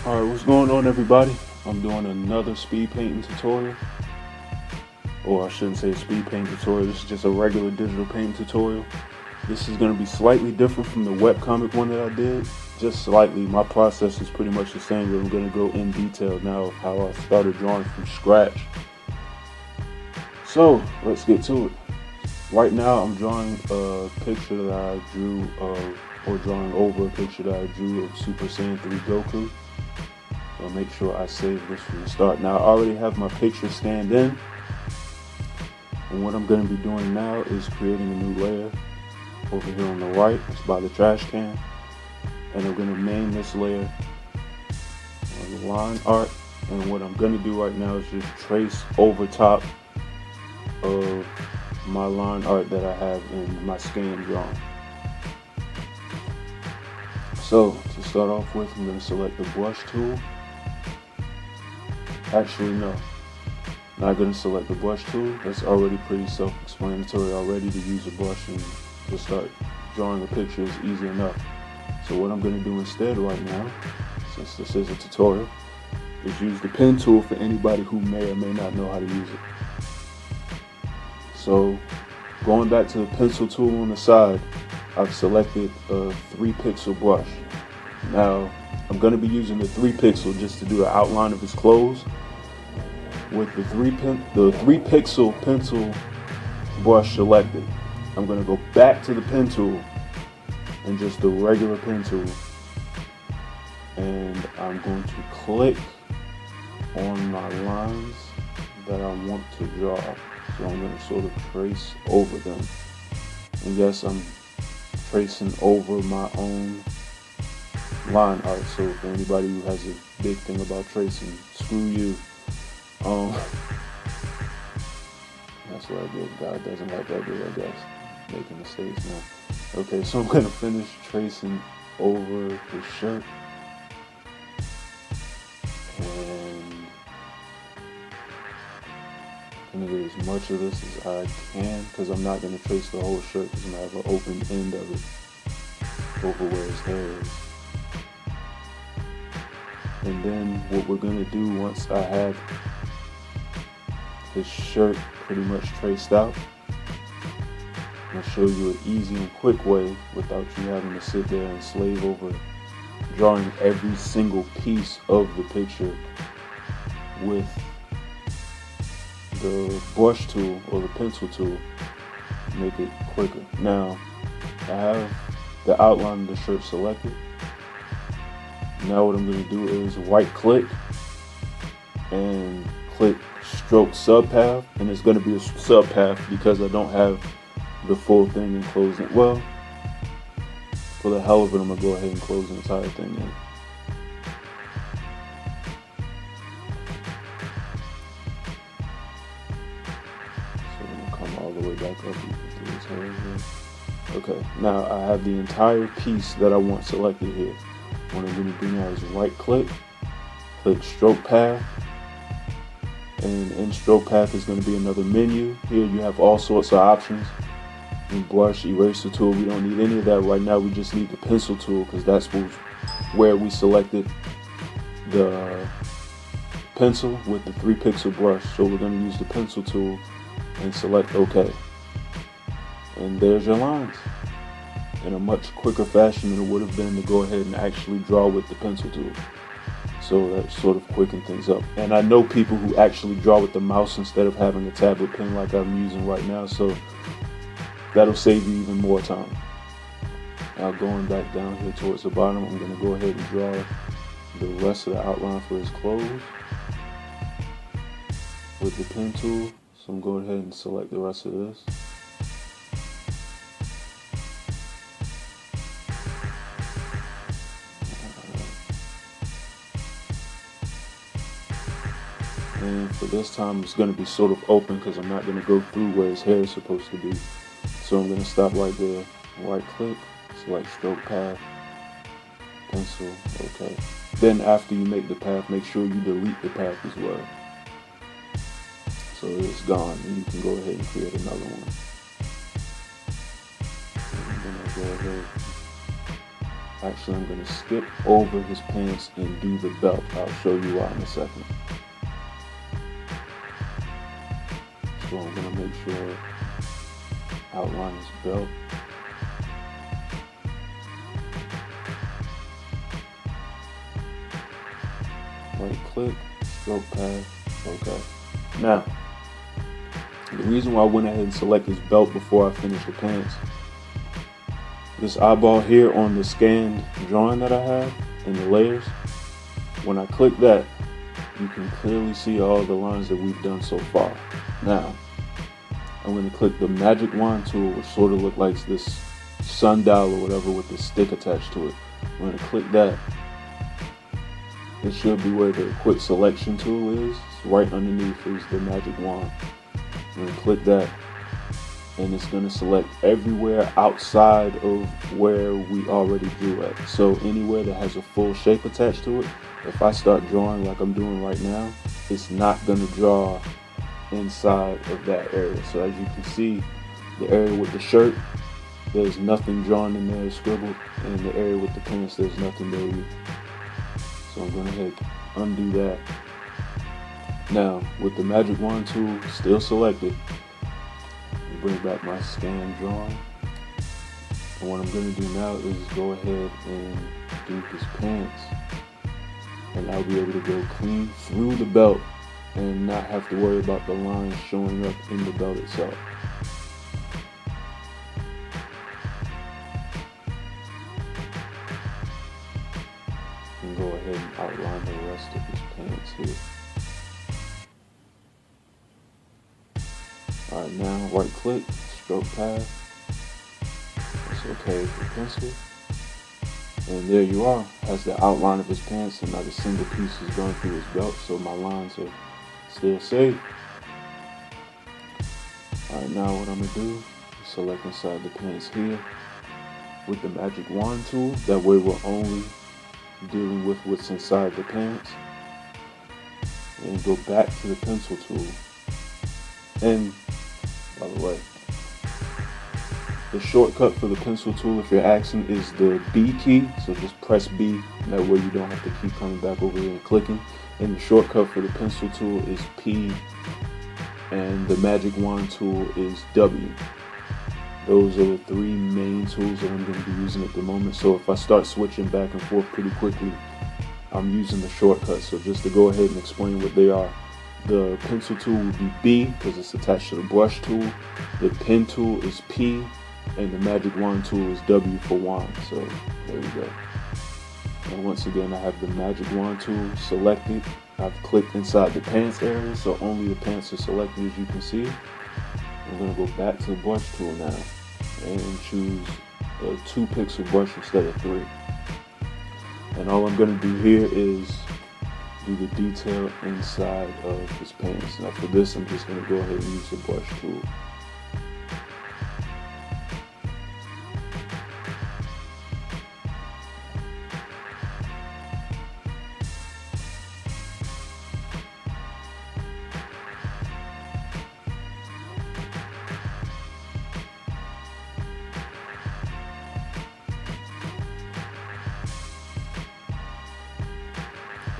Alright, what's going on, everybody? I'm doing another speed painting tutorial. Or I shouldn't say speed painting tutorial, this is just a regular digital painting tutorial. This is going to be slightly different from the webcomic one that I did. Just slightly. My process is pretty much the same, but I'm going to go in detail now of how I started drawing from scratch. So, let's get to it. Right now I'm drawing a picture that I drew or drawing over a picture that I drew of Super Saiyan 3 Goku. So make sure I save this from the start. Now I already have my picture scanned in, and what I'm going to be doing now is creating a new layer over here on the right. It's by the trash can, and I'm going to name this layer Lineart. And what I'm going to do right now is just trace over top of my line art that I have in my scan drawing. So to start off with, I'm going to select the brush tool. Actually, no, not going to select the brush tool. That's already pretty self-explanatory already. To use a brush and just start drawing a picture is easy enough. So what I'm going to do instead right now, since this is a tutorial, is use the pen tool for anybody who may or may not know how to use it. So going back to the pencil tool on the side, I've selected a 3-pixel brush. Now I'm going to be using the 3-pixel just to do the outline of his clothes. With the 3-pixel pencil brush selected, I'm going to go back to the pen tool and just the regular pen tool, and I'm going to click on my lines that I want to draw. So I'm going to sort of trace over them, and yes, I'm tracing over my own line art. So for anybody who has a big thing about tracing, screw you. That's what I did. God doesn't like that dude, I guess. Making mistakes now. Okay, so I'm gonna finish tracing over the shirt, and I'm gonna get as much of this as I can, because I'm not gonna trace the whole shirt, because I'm gonna have an open end of it over where his hair is. And then what we're gonna do once I have his shirt pretty much traced out, I'm gonna show you an easy and quick way without you having to sit there and slave over drawing every single piece of the picture with the brush tool or the pencil tool. Make it quicker. Now I have the outline of the shirt selected. Now what I'm going to do is right click and click stroke subpath, and it's going to be a subpath because I don't have the full thing enclosed in. Well, for the hell of it, I'm going to go ahead and close the entire thing in. So I'm going to come all the way back up. You can see his hair here. Okay, now I have the entire piece that I want selected here. What I'm going to do now is right click, click stroke path, and in stroke path is going to be another menu. Here you have all sorts of options. And brush, eraser tool, we don't need any of that right now. We just need the pencil tool, because that's where we selected the pencil with the 3-pixel brush. So we're going to use the pencil tool and select OK. And there's your lines, in a much quicker fashion than it would have been to go ahead and actually draw with the pencil tool. So that sort of quicken things up. And I know people who actually draw with the mouse instead of having a tablet pen like I'm using right now, so that'll save you even more time. Now going back down here towards the bottom, I'm going to go ahead and draw the rest of the outline for his clothes with the pen tool. So I'm going ahead and select the rest of this. And for this time, it's going to be sort of open because I'm not going to go through where his hair is supposed to be. So I'm going to stop right there, right click, select stroke path, pencil, okay. Then after you make the path, make sure you delete the path as well. So it's gone, and you can go ahead and create another one. I'm going to go ahead Actually, I'm going to skip over his pants and do the belt. I'll show you why in a second. So I'm going to make sure outline his belt. Right click, stroke path, okay. Now, the reason why I went ahead and select his belt before I finished the pants, this eyeball here on the scanned drawing that I have in the layers, when I click that, you can clearly see all the lines that we've done so far. Now, I'm going to click the magic wand tool, which sort of looks like this sundial or whatever with the stick attached to it. I'm going to click that. It should be where the quick selection tool is. It's right underneath is the magic wand. I'm going to click that, and it's going to select everywhere outside of where we already drew at. So anywhere that has a full shape attached to it, if I start drawing like I'm doing right now, it's not going to draw inside of that area. So as you can see, the area with the shirt, there's nothing drawn in there, scribbled, and the area with the pants, there's nothing there either. So I'm going to hit undo that. Now, with the magic wand tool still selected, bring back my scan drawing, and what I'm going to do now is go ahead and do his pants, and I'll be able to go clean through the belt and not have to worry about the lines showing up in the belt itself. And go ahead and outline the rest of his pants here. Alright, now right click, stroke path. It's okay for pencil. And there you are, has the outline of his pants, and not a single piece is going through his belt, so my lines are still safe. Alright, now what I'm going to do is select inside the pants here with the magic wand tool. That way we're only dealing with what's inside the pants. And go back to the pencil tool. And by the way, the shortcut for the pencil tool, if you're asking, is the B key. So just press B. That way you don't have to keep coming back over here and clicking. And the shortcut for the pencil tool is P. And the magic wand tool is W. Those are the three main tools that I'm going to be using at the moment. So if I start switching back and forth pretty quickly, I'm using the shortcut. So just to go ahead and explain what they are. The pencil tool would be B because it's attached to the brush tool. The pen tool is P, and the magic wand tool is W for wand. So there we go. And once again, I have the magic wand tool selected. I've clicked inside the pants area, so only the pants are selected, as you can see. I'm going to go back to the brush tool now and choose a 2 pixel brush instead of 3. And all I'm going to do here is do the detail inside of his pants. Now for this, I'm just going to go ahead and use the brush tool.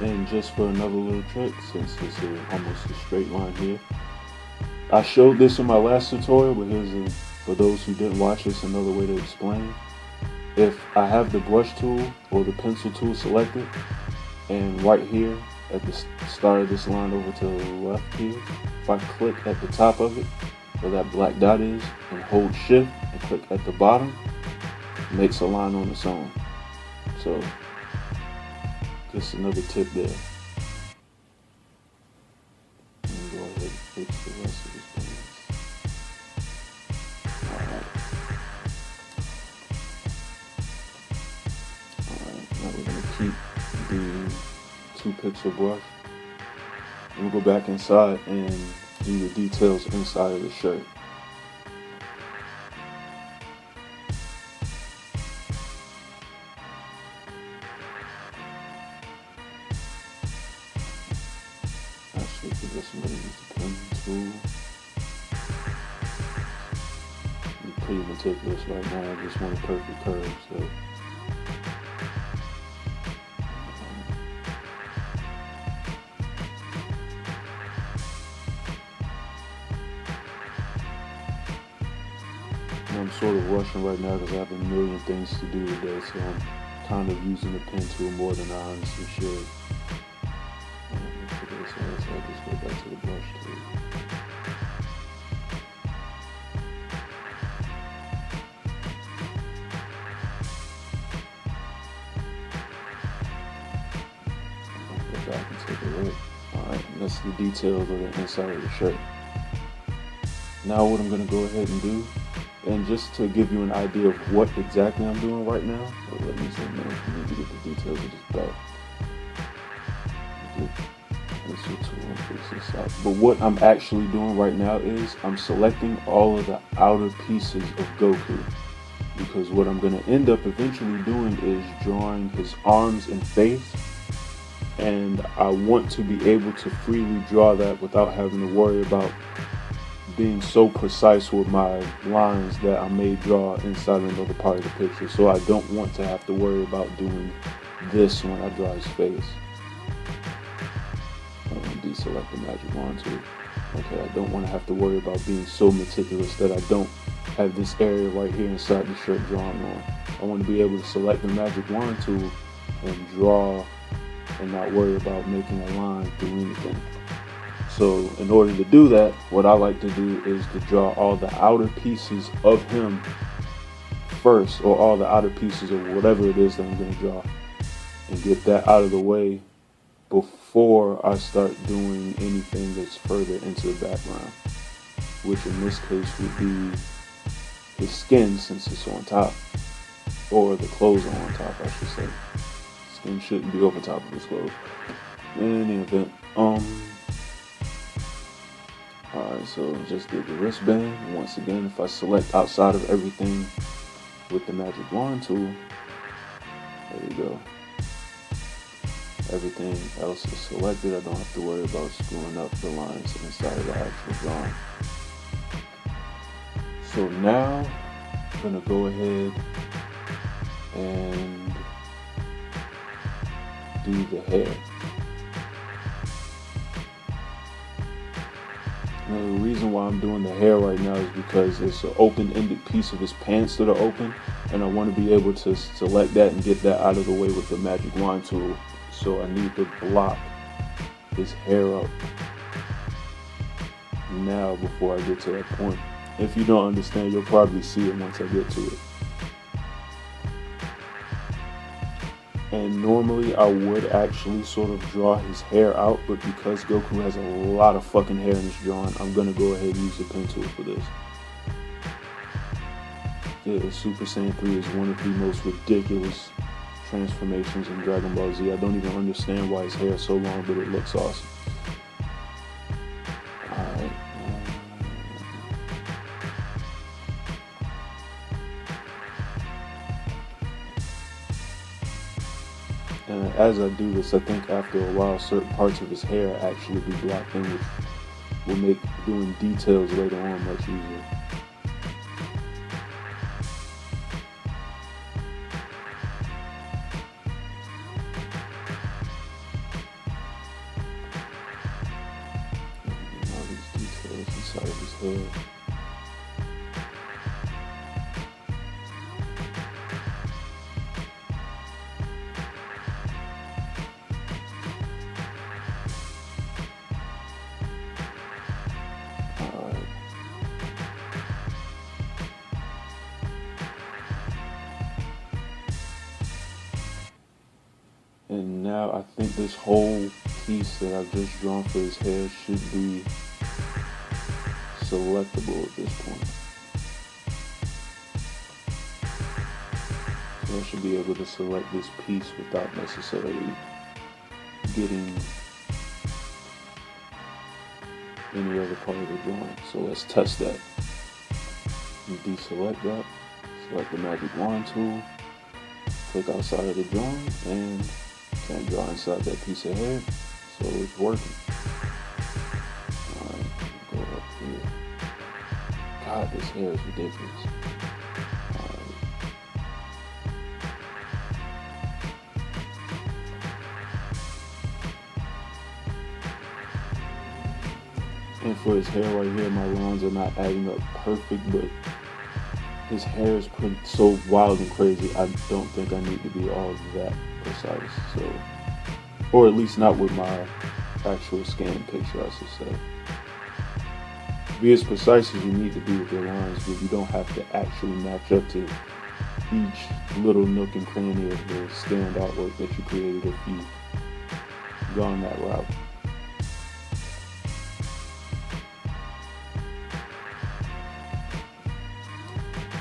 And just for another little trick, since it's almost a straight line here, I showed this in my last tutorial, but here's for those who didn't watch this, another way to explain. If I have the brush tool or the pencil tool selected, and right here at the start of this line over to the left here, if I click at the top of it, where that black dot is, and hold shift and click at the bottom, it makes a line on its own. So just another tip there. And go ahead and fix the rest of his pants. Alright, now we're going to keep the 2 pixel brush. And we'll go back inside and do the details inside of the shirt. Actually, for this, I'm going to use the pen tool. I'm pretty meticulous right now. I just want a perfect curve, so And I'm sort of rushing right now because I have a million things to do today, so I'm kind of using the pen tool more than I honestly should. For this, so I'll just go back to the brush tool. Go back and take a look. Alright, that's the details of the inside of the shirt. Now what I'm going to go ahead and do, and just to give you an idea of what exactly I'm doing right now, let me zoom in. I need to get the details of this belt. But what I'm actually doing right now is I'm selecting all of the outer pieces of Goku, because what I'm going to end up eventually doing is drawing his arms and face, and I want to be able to freely draw that without having to worry about being so precise with my lines that I may draw inside another part of the picture. So I don't want to have to worry about doing this when I draw his face. Deselect the magic wand tool. Okay, I don't want to have to worry about being so meticulous that I don't have this area right here inside the shirt drawn on. I want to be able to select the magic wand tool and draw and not worry about making a line through anything. So in order to do that, what I like to do is to draw all the outer pieces of him first, or all the outer pieces of whatever it is that I'm going to draw, and get that out of the way before I start doing anything that's further into the background, which in this case would be his skin, since it's on top, or the clothes are on top, I should say. Skin shouldn't be over top of his clothes. In any event, alright, so just did the wristband. Once again, if I select outside of everything with the magic wand tool, there we go. Everything else is selected. I don't have to worry about screwing up the lines inside of the actual drawing. So now I'm going to go ahead and do the hair. Now, the reason why I'm doing the hair right now is because it's an open-ended piece of his pants that are open, and I want to be able to select that and get that out of the way with the magic wand tool. So I need to block his hair up now before I get to that point. If you don't understand, you'll probably see it once I get to it. And normally I would actually sort of draw his hair out, but because Goku has a lot of fucking hair in this drawing, I'm gonna go ahead and use the pen tool for this. Yeah, Super Saiyan 3 is one of the most ridiculous transformations in Dragon Ball Z. I don't even understand why his hair is so long, but it looks awesome. Alright. And as I do this, I think after a while, certain parts of his hair actually be blocked in, which will make doing details later on much easier. Inside of his head. Alright. And now I think this whole piece that I've just drawn for his hair should be selectable at this point. So I should be able to select this piece without necessarily getting any other part of the drawing. So let's test that. Deselect that, select the magic wand tool, click outside of the drawing, and can't draw inside that piece of hair, so it's working. Alright, go up here. God, this hair is ridiculous. Alright. And for his hair right here, my lines are not adding up perfect, but his hair is so wild and crazy. I don't think I need to be all that precise. So, or at least not with my actual scan picture, I should say. Be as precise as you need to be with your lines, but you don't have to actually match up to each little nook and cranny of the scanned artwork that you created if you gone that route.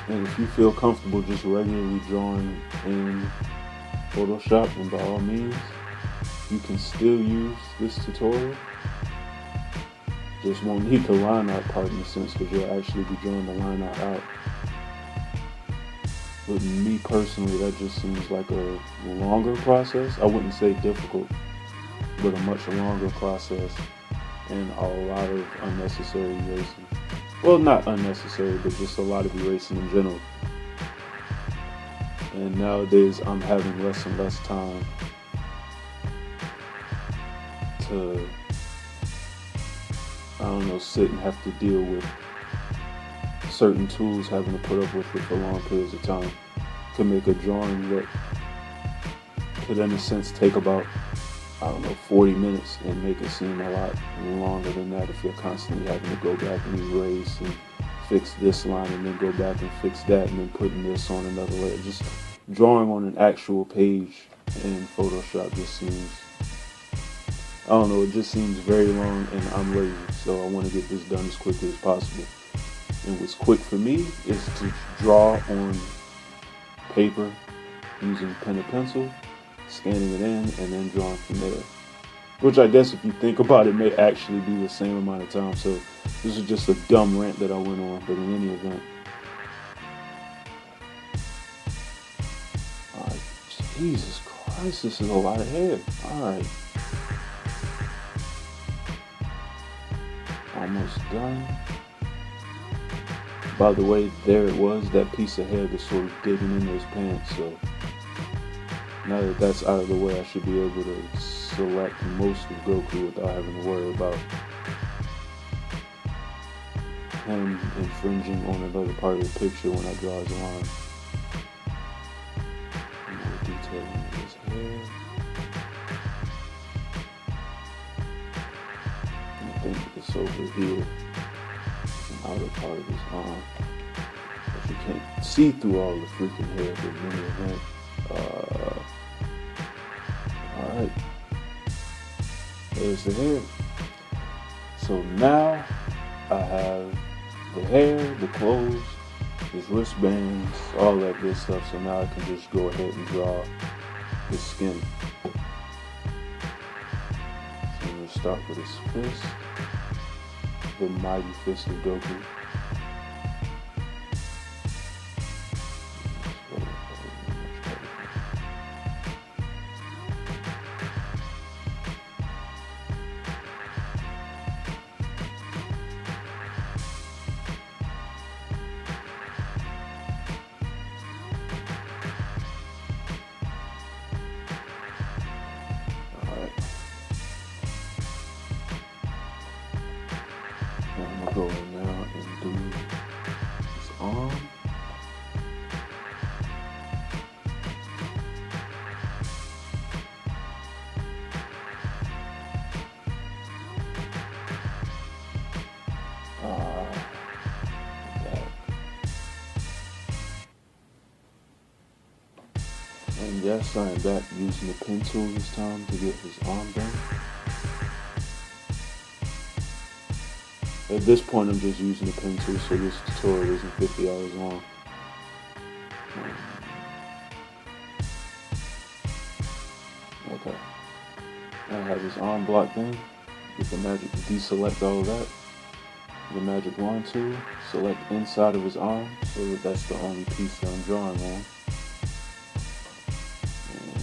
And if you feel comfortable just regularly drawing in Photoshop, and by all means, you can still use this tutorial. Just won't need the line art part in a sense, because you'll actually be drawing the line art out. But me personally, that just seems like a longer process. I wouldn't say difficult, but a much longer process and a lot of unnecessary erasing. Well, not unnecessary, but just a lot of erasing in general. And nowadays, I'm having less and less time to, I don't know, sit and have to deal with certain tools, having to put up with it for long periods of time. Could make a drawing that could, in a sense, take about, I don't know, 40 minutes and make it seem a lot longer than that if you're constantly having to go back and erase and fix this line and then go back and fix that and then putting this on another layer. Just drawing on an actual page in Photoshop just seems, I don't know, it just seems very long, and I'm lazy, so I want to get this done as quickly as possible. And what's quick for me is to draw on paper using pen and pencil, scanning it in, and then drawing from there. Which I guess if you think about it may actually be the same amount of time. So this is just a dumb rant that I went on, but in any event. Alright, Jesus Christ, this is a lot of hair. Alright. Almost done. By the way, there it was, that piece of hair that's sort of digging in those pants. So now that that's out of the way, I should be able to select most of Goku without having to worry about him infringing on another part of the picture when I draw his line. More detailing of his hair. I think it's over here. Outer part of his arm, but you can't see through all the freaking hair, but in any event, alright, there's the hair. So now I have the hair, the clothes, his wristbands, all that good stuff. So now I can just go ahead and draw his skin. So I'm going to start with his fist. The mighty fist of Goku. I'm gonna go in now and do his arm. And yes, I am back using the pen tool this time to get his arm done. At this point, I'm just using the pen tool, so this tutorial isn't 50 hours long. Okay. I have his arm blocked in. With the magic to deselect all of that. The magic wand tool, select inside of his arm, so that that's the only piece that I'm drawing on. And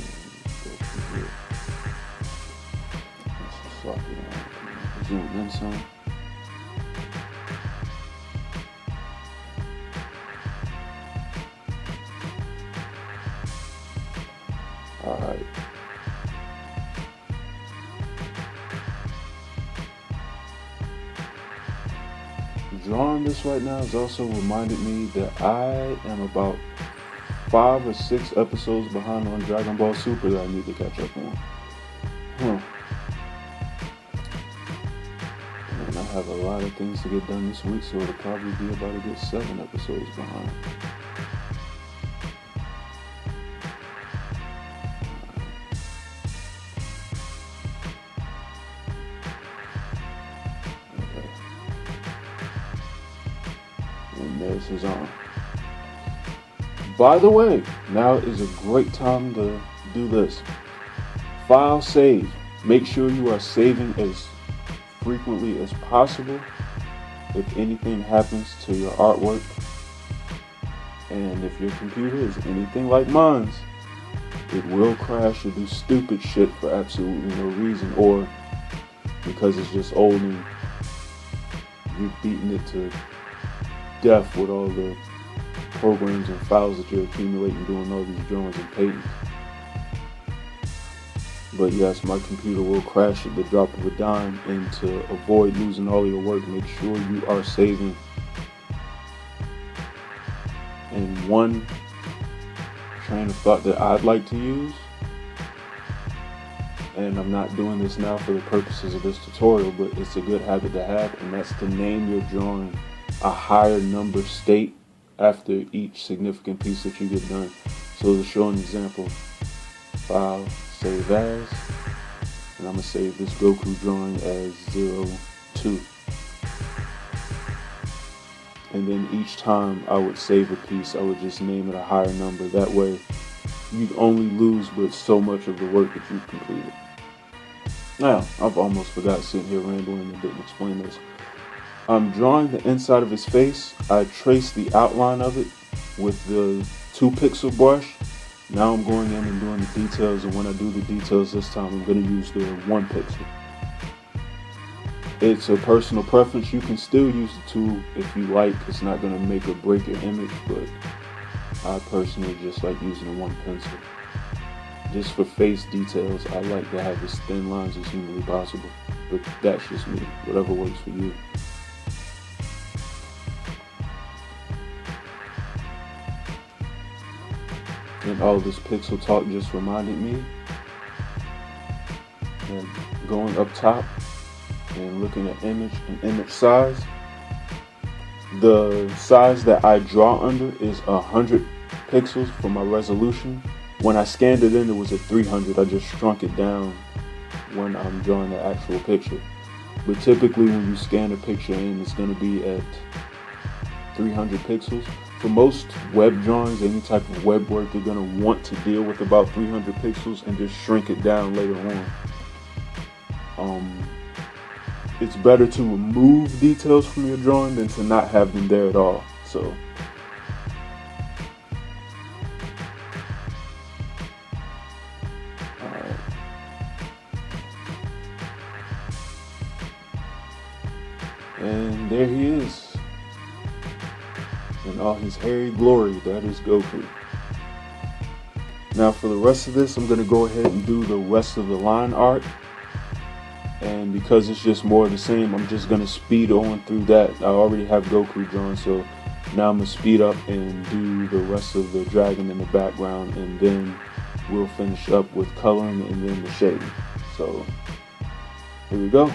go through here. Let's just swap it on. Zoom in some. Alright. Drawing drawing this right now has also reminded me that I am about 5 or 6 episodes behind on Dragon Ball Super that I need to catch up on. And I have a lot of things to get done this week, so it'll probably be about a good 7 episodes behind. Okay. And this is on. By the way, now is a great time to do this. File save. Make sure you are saving as frequently as possible if anything happens to your artwork. And if your computer is anything like mine's, it will crash or do stupid shit for absolutely no reason, or because it's just old and you've beaten it to death with all the programs and files that you're accumulating doing all these drawings and paintings. But yes, my computer will crash at the drop of a dime, and to avoid losing all your work, make sure you are saving. And one train of thought that I'd like to use, and I'm not doing this now for the purposes of this tutorial, but it's a good habit to have, and that's to name your drawing a higher number state after each significant piece that you get done. So to show an example, file, save as, and I'm going to save this Goku drawing as 02. And then each time I would save a piece, I would just name it a higher number. That way you'd only lose but so much of the work that you've completed. Now, I've almost forgot sitting here rambling and didn't explain this. I'm drawing the inside of his face. I traced the outline of it with the 2-pixel brush. Now I'm going in and doing the details, and when I do the details this time, I'm going to use the 1 pixel. It's a personal preference. You can still use the 2 if you like. It's not going to make or break your image, but I personally just like using the 1 pencil. Just for face details, I like to have as thin lines as humanly possible, but that's just me. Whatever works for you. And all this pixel talk just reminded me that going up top and looking at image and image size, the size that I draw under is 100 pixels for my resolution. When I scanned it in, it was at 300. I just shrunk it down when I'm drawing the actual picture. But typically when you scan a picture in, it's going to be at 300 pixels. For most web drawings, any type of web work, you're going to want to deal with about 300 pixels and just shrink it down later on. It's better to remove details from your drawing than to not have them there at all. So, alright. And there he is. In all his hairy glory, that is Goku. Now for the rest of this, I'm going to go ahead and do the rest of the line art. And because it's just more of the same, I'm just going to speed on through that. I already have Goku drawn, so now I'm going to speed up and do the rest of the dragon in the background, and then we'll finish up with coloring and then the shading. So here we go.